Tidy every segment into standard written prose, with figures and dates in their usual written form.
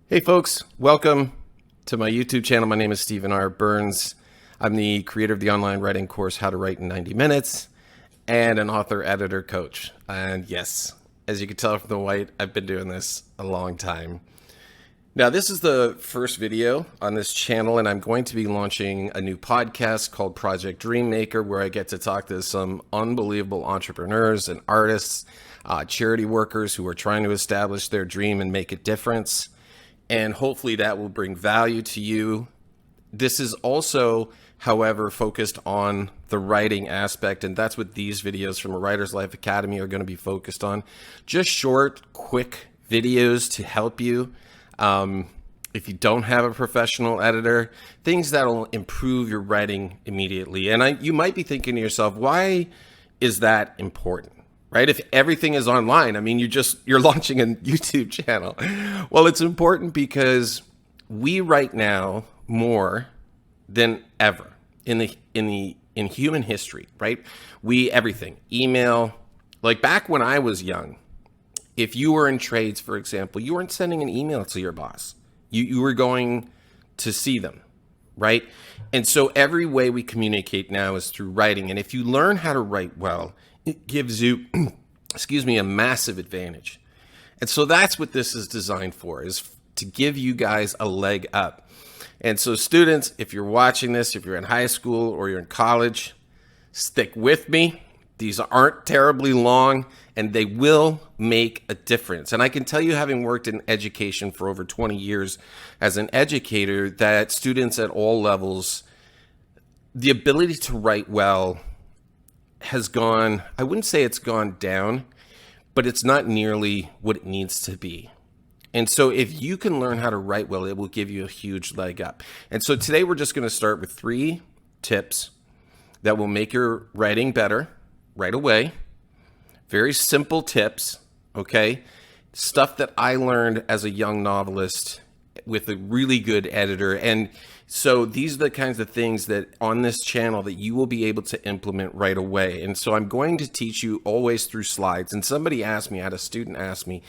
Hey folks, welcome to my YouTube channel. My name is Stephen R. Burns. I'm the creator of the online writing course, How to Write in 90 Minutes, and an author, editor, coach. And yes, as you can tell from the white, I've been doing this a long time. Now, this is the first video on this channel, and I'm going to be launching a new podcast called Project Dreammaker, where I get to talk to some unbelievable entrepreneurs and artists, charity workers who are trying to establish their dream and make a difference. And hopefully that will bring value to you. This is also, however, focused on the writing aspect, and that's what these videos from a Writer's Life Academy are going to be focused on. Just short, quick videos to help you. If you don't have a professional editor, things that'll improve your writing immediately. And you might be thinking to yourself, why is that important? Right? If everything is online, I mean, you're launching a YouTube channel. Well, it's important because we right now more than ever in human history, right? Everything, email, like back when I was young, if you were in trades, for example, you weren't sending an email to your boss. You were going to see them, right? And so every way we communicate now is through writing. And if you learn how to write well, it gives you, a massive advantage. And so that's what this is designed for, is to give you guys a leg up. And so students, if you're watching this, if you're in high school or you're in college, stick with me. These aren't terribly long and they will make a difference. And I can tell you, having worked in education for over 20 years as an educator, that students at all levels, the ability to write well has gone, I wouldn't say it's gone down, but it's not nearly what it needs to be. And so if you can learn how to write well, it will give you a huge leg up. And so today we're just going to start with 3 tips that will make your writing better right away. Very simple tips, okay? Stuff that I learned as a young novelist with a really good editor. And so these are the kinds of things that on this channel that you will be able to implement right away. And so I'm going to teach you always through slides. And somebody asked me, I had a student ask me,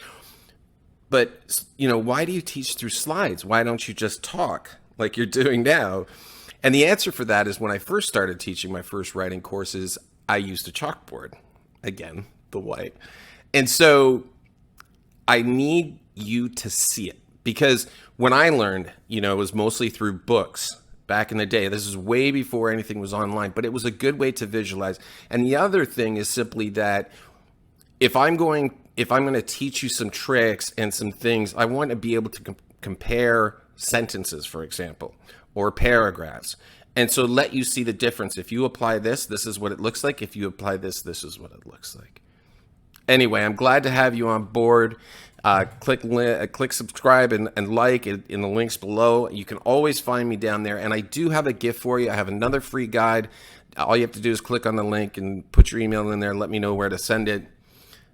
but why do you teach through slides? Why don't you just talk like you're doing now? And the answer for that is, when I first started teaching my first writing courses, I used a chalkboard, again, the white. And so I need you to see it. Because when I learned, it was mostly through books back in the day. This is way before anything was online, but it was a good way to visualize. And the other thing is simply that if I'm going to teach you some tricks and some things, I want to be able to compare sentences, for example, or paragraphs. And so let you see the difference. If you apply this, this is what it looks like. If you apply this, this is what it looks like. Anyway, I'm glad to have you on board. Click subscribe and like in the links below. You can always find me down there. And I do have a gift for you. I have another free guide. All you have to do is click on the link and put your email in there and let me know where to send it.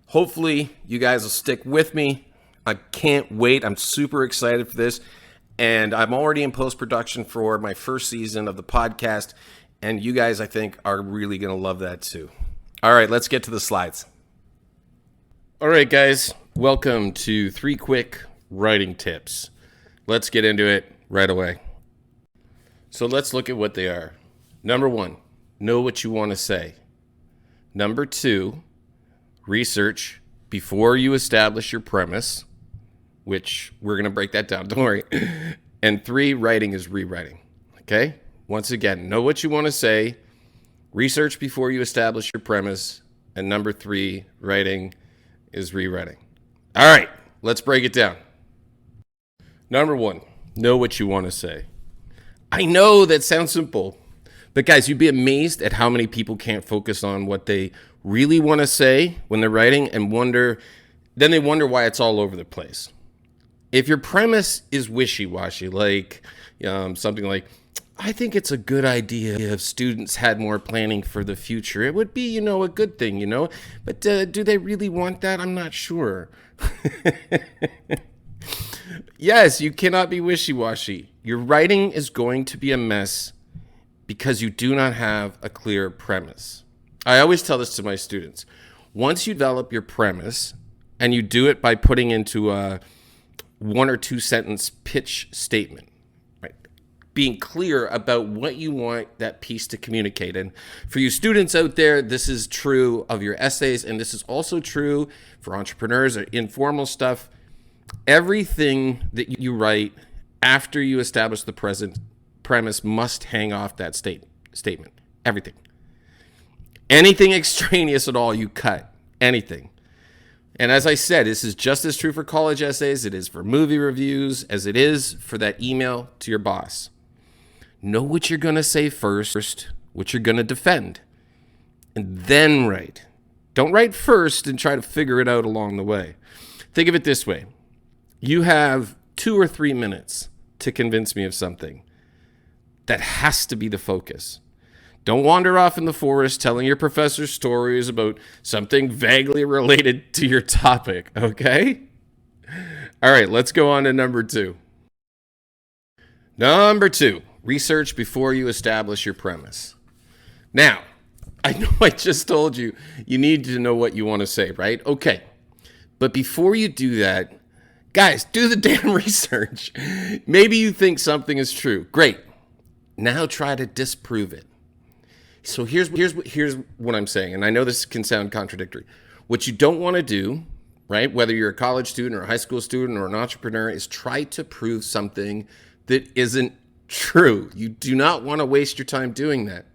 Hopefully you guys will stick with me. I can't wait. I'm super excited for this. And I'm already in post-production for my first season of the podcast. And you guys, I think, are really going to love that too. All right, let's get to the slides. All right, guys, welcome to 3 quick writing tips. Let's get into it right away. So let's look at what they are. Number 1, know what you want to say. Number 2, research before you establish your premise, which we're going to break that down, don't worry. And 3, writing is rewriting, okay? Once again, know what you want to say, research before you establish your premise, and number 3, writing is rewriting. All right, let's break it down. Number 1, know what you want to say. I know that sounds simple, but guys, you'd be amazed at how many people can't focus on what they really want to say when they're writing and then they wonder why it's all over the place. If your premise is wishy-washy, like something like, I think it's a good idea if students had more planning for the future. It would be, a good thing, but do they really want that? I'm not sure. Yes, you cannot be wishy-washy. Your writing is going to be a mess because you do not have a clear premise. I always tell this to my students. Once you develop your premise, and you do it by putting into a 1 or 2 sentence pitch statement, right? Being clear about what you want that piece to communicate. And for you students out there, this is true of your essays, and this is also true for entrepreneurs or informal stuff. Everything that you write after you establish the present premise must hang off that statement. Everything. Anything extraneous at all, you cut. Anything. And as I said, this is just as true for college essays, it is for movie reviews, as it is for that email to your boss. Know what you're going to say first, what you're going to defend, and then write. Don't write first and try to figure it out along the way. Think of it this way. You have 2 or 3 minutes to convince me of something. That has to be the focus. Don't wander off in the forest telling your professor stories about something vaguely related to your topic, okay? All right, let's go on to number 2. Number 2, research before you establish your premise. Now, I know I just told you you need to know what you want to say, right? Okay, but before you do that, guys, do the damn research. Maybe you think something is true. Great. Now try to disprove it. So here's what I'm saying, and I know this can sound contradictory. What you don't want to do, right, whether you're a college student or a high school student or an entrepreneur, is try to prove something that isn't true. You do not want to waste your time doing that.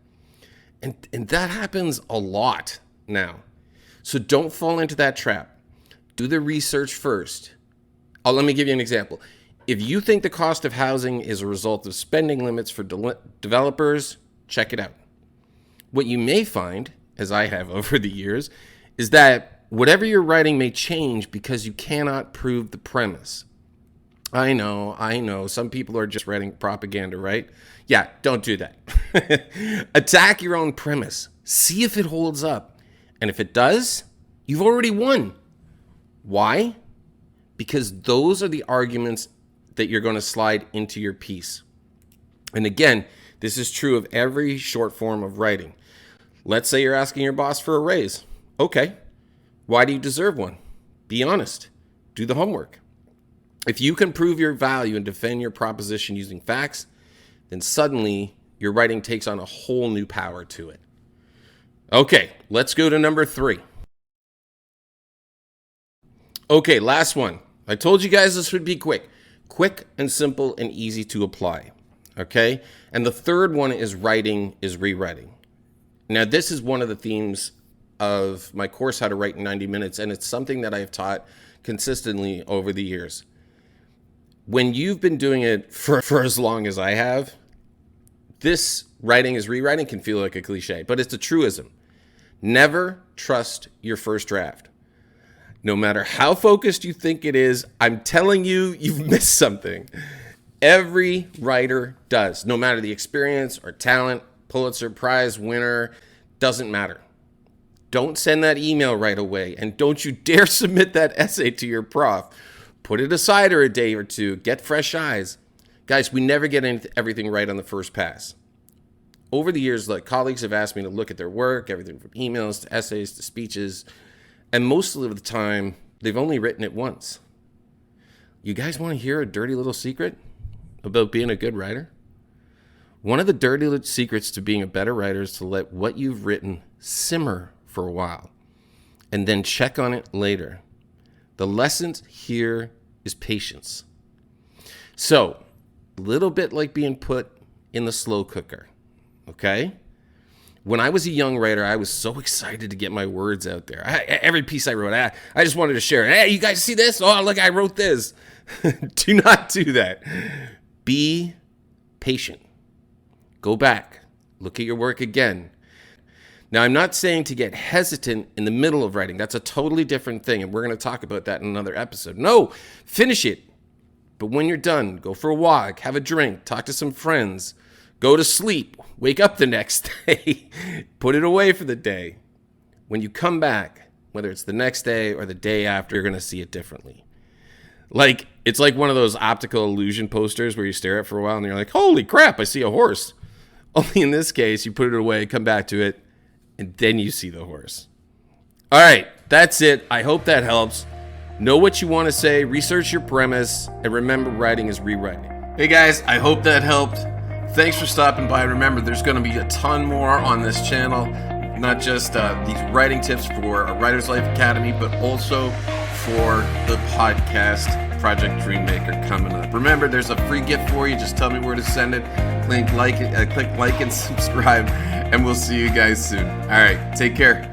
And that happens a lot now. So don't fall into that trap. Do the research first. Let me give you an example. If you think the cost of housing is a result of spending limits for developers, check it out. What you may find, as I have over the years, is that whatever you're writing may change because you cannot prove the premise. I know. Some people are just writing propaganda, right? Yeah, don't do that. Attack your own premise. See if it holds up. And if it does, you've already won. Why? Because those are the arguments that you're going to slide into your piece. And again, this is true of every short form of writing. Let's say you're asking your boss for a raise. Okay, why do you deserve one? Be honest. Do the homework. If you can prove your value and defend your proposition using facts, then suddenly your writing takes on a whole new power to it. Okay, let's go to number 3. Okay, last one. I told you guys this would be quick. Quick and simple and easy to apply. Okay? And the third one is writing is rewriting. Now, this is one of the themes of my course, How to Write in 90 Minutes, and it's something that I've taught consistently over the years. When you've been doing it for as long as I have, this writing is rewriting can feel like a cliche, but it's a truism. Never trust your first draft. No matter how focused you think it is, I'm telling you, you've missed something. Every writer does, no matter the experience or talent, Pulitzer Prize winner, doesn't matter. Don't send that email right away, and don't you dare submit that essay to your prof. Put it aside for a day or two. Get fresh eyes. Guys, we never get everything right on the first pass. Over the years, colleagues have asked me to look at their work, everything from emails to essays to speeches, and most of the time, they've only written it once. You guys want to hear a dirty little secret about being a good writer? One of the dirty little secrets to being a better writer is to let what you've written simmer for a while and then check on it later. The lesson here is patience. So, a little bit like being put in the slow cooker, okay? When I was a young writer, I was so excited to get my words out there. Every piece I wrote, I just wanted to share it. Hey, you guys see this? Oh, look, I wrote this. Do not do that. Be patient. Go back. Look at your work again. Now, I'm not saying to get hesitant in the middle of writing. That's a totally different thing, and we're going to talk about that in another episode. No, finish it. But when you're done, go for a walk, have a drink, talk to some friends, go to sleep, wake up the next day, put it away for the day. When you come back, whether it's the next day or the day after, you're going to see it differently. It's like one of those optical illusion posters where you stare at it for a while and you're like, holy crap, I see a horse. Only in this case, you put it away, come back to it, and then you see the horse. All right, that's it. I hope that helps. Know what you want to say, research your premise, and remember, writing is rewriting. Hey guys, I hope that helped. Thanks for stopping by. Remember, there's going to be a ton more on this channel, not just these writing tips for a Writer's Life Academy, but also for the podcast Project Dreammaker coming up. Remember, there's a free gift for you. Just tell me where to send it. Click like and subscribe, and we'll see you guys soon. All right, take care.